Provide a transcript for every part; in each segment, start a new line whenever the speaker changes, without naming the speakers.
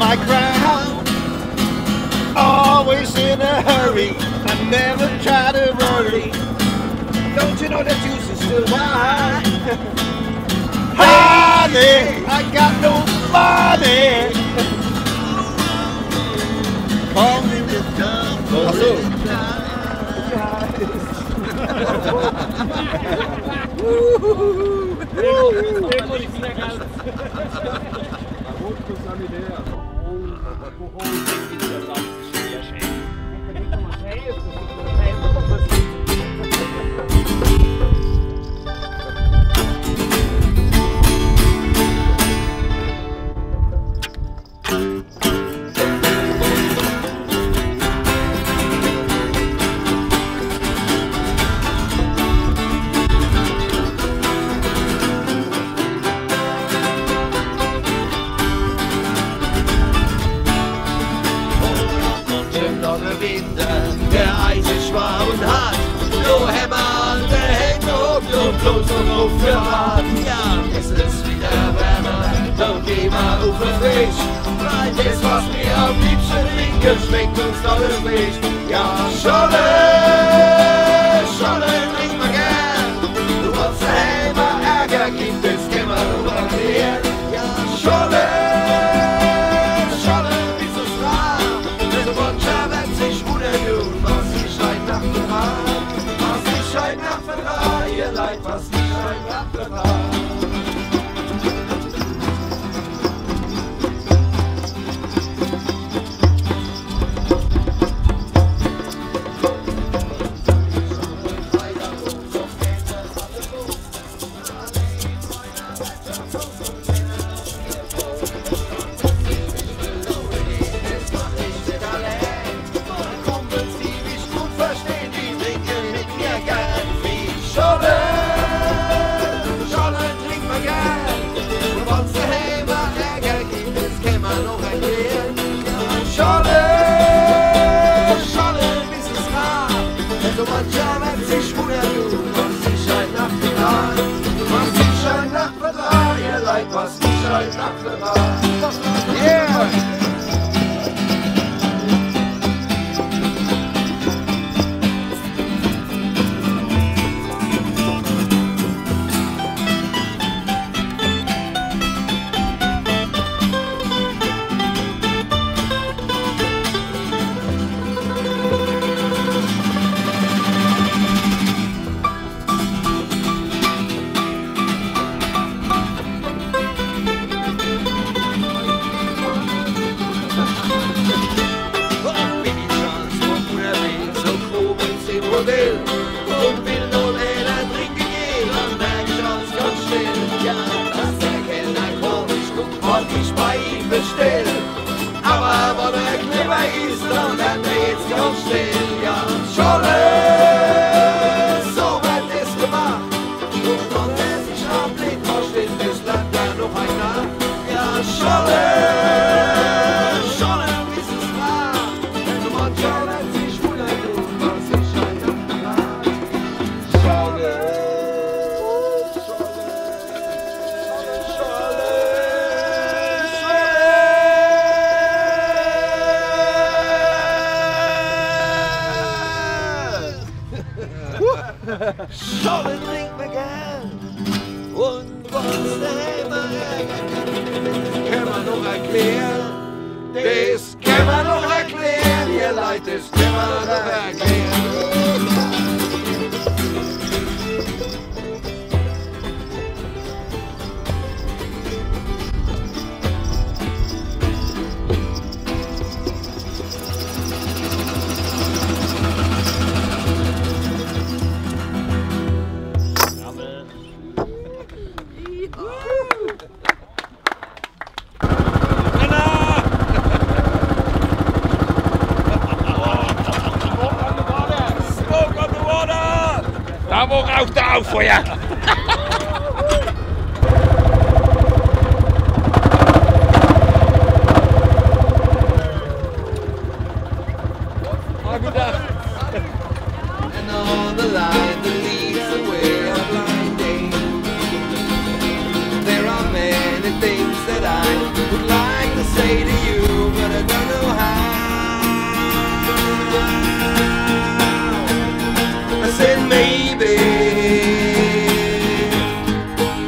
high ground. Always in a hurry, I never try to worry. Don't you know that juice is still wine? Honey, I got no money. Call me the
der eisig war und hart. No Hämmer an der Hände hoch, no bloß und auf für Bad. Ja, es ist wieder wärmer, doch geh mal auf den Fisch. Weil das, was wir am liebsten trinken, schmeckt uns alles nicht. Ja, Scholle, Scholle, trink mal gern. Du wolltest daheim mal Ärger, gibt es immer nur erklären. Ja, Scholle, Scholle, wieso es war? Also, wird sich unerhört, was ich heute Nacht vertrag. Was ich heute Nacht vertrag, ihr Leid, was ich heute Nacht vertrag. Was ich heute Nacht vertrag. Yeah! Und will nur einer trinken gehen, dann merk ich alles ganz still. Ja, dass der Kellner komisch guckt, wollt ich bei ihm bestellen. Aber wenn er clever ist, dann wird er jetzt ganz still. Ja, Scholle, so wird es gemacht. Und wenn er sich am Blick versteht, es bleibt da noch einer. Ja, Scholle, Scholle, wie es war. Wenn du manchmal wird sich wundern, was ich heute Nacht Scholle, trink mir gern und was immer kann man noch erklären. Das kann man noch erklären, ihr Leid, das kann man noch erklären.
Da wo raucht der Auffeuer!
And on the line that leads the way of blind day, there are many things that I would like to say to you. I said maybe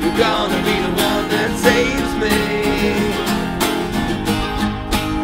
you're gonna be the one that saves me.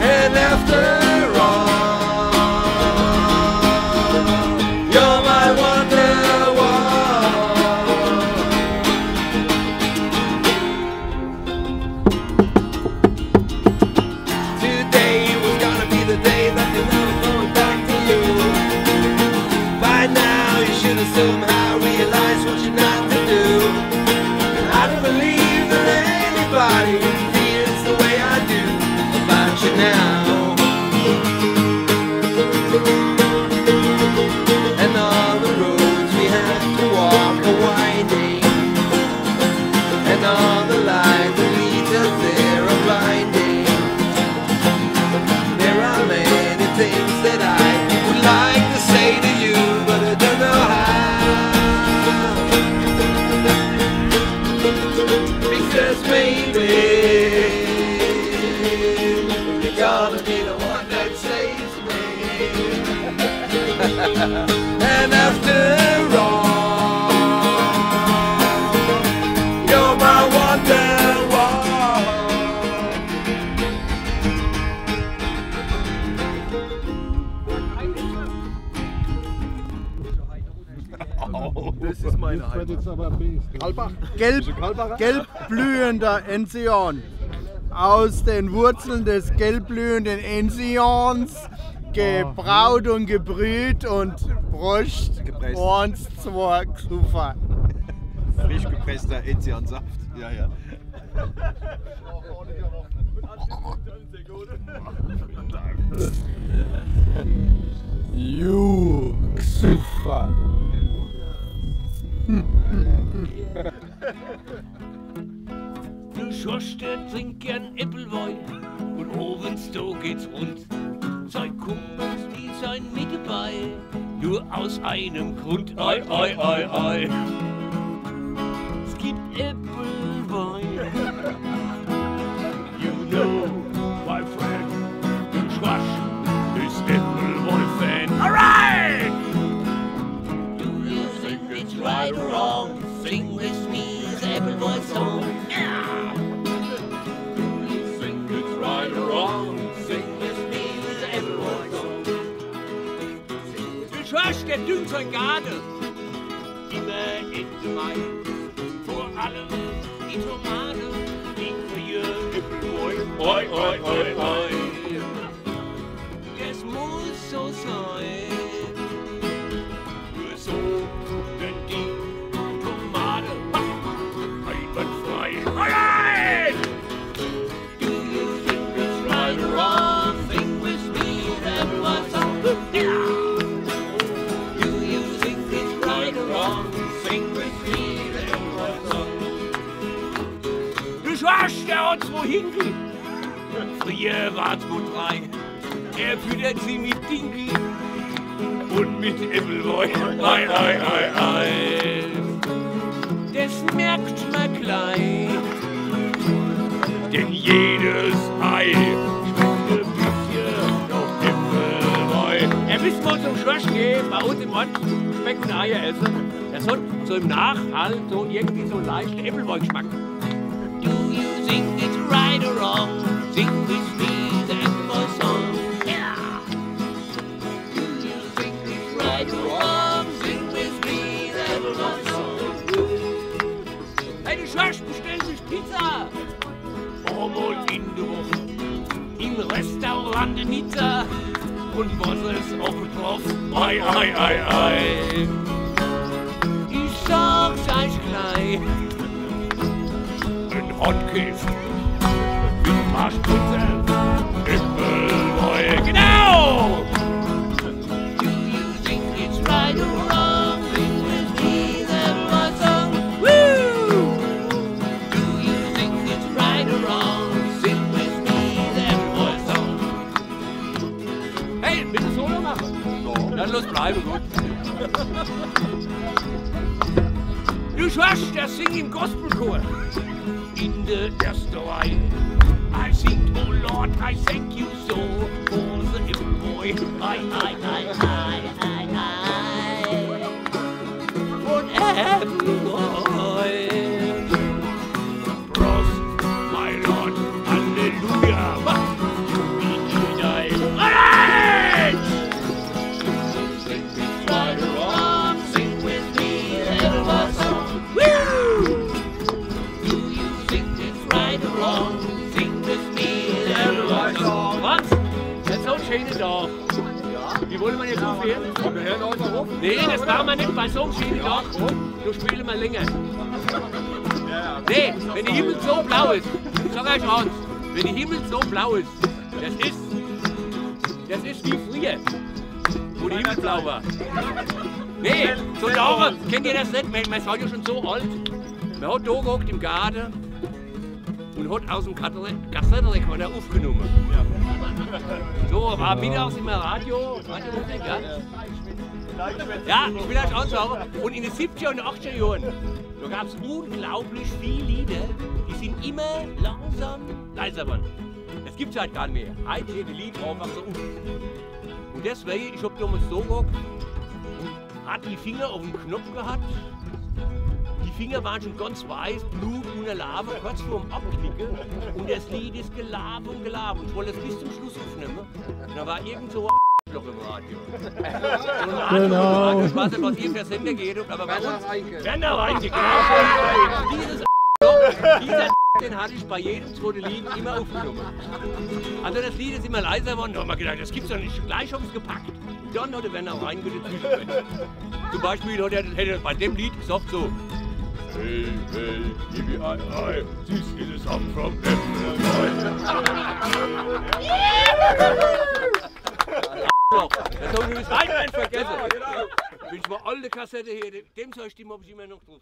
And after all, you're my wonder-wall. Today was gonna be the day that you're never going back to you. By now you should have somehow realized what you're not to do. And I don't believe that anybody feels the way I do about you now. And all the roads we have to walk are winding, and all the light that leads us there are blinding. There are many things that I would like to say to you, but I don't know how. Because maybe you're gonna be the one that saves me. And after all, you're my wonder-wall.
Das ist meine Heimat. Gelbblühender Enzian. Aus den Wurzeln des gelbblühenden Enzians gebraut und gebrüht und Brust uns zwei Kufer.
Frisch gepresster Enziansaft. Ja, ja.
Super.
Du Schorste trinkt gern Äppelwein und abends da geht's rund. Sein Kumpels, die sein mit dabei, nur aus einem Grund. Ei, ei, ei, ei. Es gibt Äppelwein. You know, my friend, du Schwasch ist Äppelwein-Fan. Alright! Do you think it's right or wrong? Sing with me the Äppelwein song. Yeah! Do you think it's right or wrong? Sing with me the Äppelwein song. Du Schwasch, der düngt sein Garten. Immer Ende Mai. Vor allem die Tomate, die für Äppelwein. Oi, oi, oi, oi. Es muss so sein. Nur so, denn die Tomate einwandfrei. Alright! Do you think it's right or wrong? Sing with me, everyone's on. Yeah! Do you think it's right or wrong? Sing with me, everyone's on. Du Schwasch, der hat zwei Hinkel. Früher war's gut drei. Er füttert sie mit Dinkel und mit Äppelwein. Ei, ei, ei, ei. Das merkt man gleich, denn jedes Ei schmeckt ein bisschen nach Äppelwein. Er müsste mal zum Schorsch gehen, bei uns im Ort Speck und Eier essen. Das hat so im Nachhalt so irgendwie so leicht Äppelwein-Geschmack. Do you think it's right or wrong? Sing with me the Äppelwein song. Yeah! Do you think it's right or wrong? Sing with me the Äppelwein song. Hey, du Schorsch, bestell sich Pizza! Einmal in der Woche im Restaurant Nizza und was es auch betroffen. Ei, ei, ei, ei. Ich sag's euch gleich. Ein Handkäse mit Marschputze, Äppelwein. Genau! Do you think it's right or wrong? Sing with me the Äppelwein song. Woo! Do you think it's right or wrong? Sing with me the Äppelwein song. Hey, bitte Solo machen. Dann los bleiben, gut. Du Schwasch, der singt im Gospelchor. In der ersten Reihe I sing, oh Lord, I thank you so for the hip boy. I, for the happy boy. Cross, my Lord, hallelujah. You be die. Alright! Sing this right along, sing with me, everyone song. Woo! Do you sing this right along? Sing with me, everyone song. Was? Das ist so ein schöner Tag. Wie wollen wir jetzt aufhören? Wir hören einfach auf. Nee, das machen wir nicht bei so einem schönen Tag. Du spielen wir länger. Nee, wenn der Himmel so blau ist, sag euch Hans, wenn der Himmel so blau ist, das ist wie früher, wo der Himmel blau war. Nee, so Jahre, kennt ihr das nicht? Man seid ja schon so alt. Man hat da gehockt im Garten und hat aus dem Kassettenrekorder aufgenommen. So, war mittags im Radio, Radiomusik, ja? Ja, ich will euch anschauen. Und in den 70er und 80er Jahren, da gab es unglaublich viele Lieder, die sind immer langsam leiser geworden. Das gibt es halt gar nicht mehr. Heute steht ein Lied einfach so auf. Und deswegen, ich hab damals so gehockt, hat die Finger auf dem Knopf gehabt. Die Finger waren schon ganz weiß, Blut und Lava, kurz vorm Abknicken. Und das Lied ist gelabert und gelabert. Ich wollte es bis zum Schluss aufnehmen. Und da war irgend so ein Loch im Radio.
Genau.
Ich weiß nicht, was ihr für Sender geht, aber bei uns... Werner Reinke, Dieser den hatte ich bei jedem zweiten Lied immer aufgenommen. Also das Lied ist immer leiser geworden. Da haben wir gedacht, das gibt's doch nicht. Gleich haben wir es gepackt. Und dann hat der Werner Reinke den Zwischenwert. Zum Beispiel hätte er bei dem Lied gesagt so: Hey, hey, E-B-I-I, this is a song from Apple. Das habe ich bis heute nicht vergessen. Wenn ich mal alte Kassette hier, dem soll ich die Mobs immer noch drauf.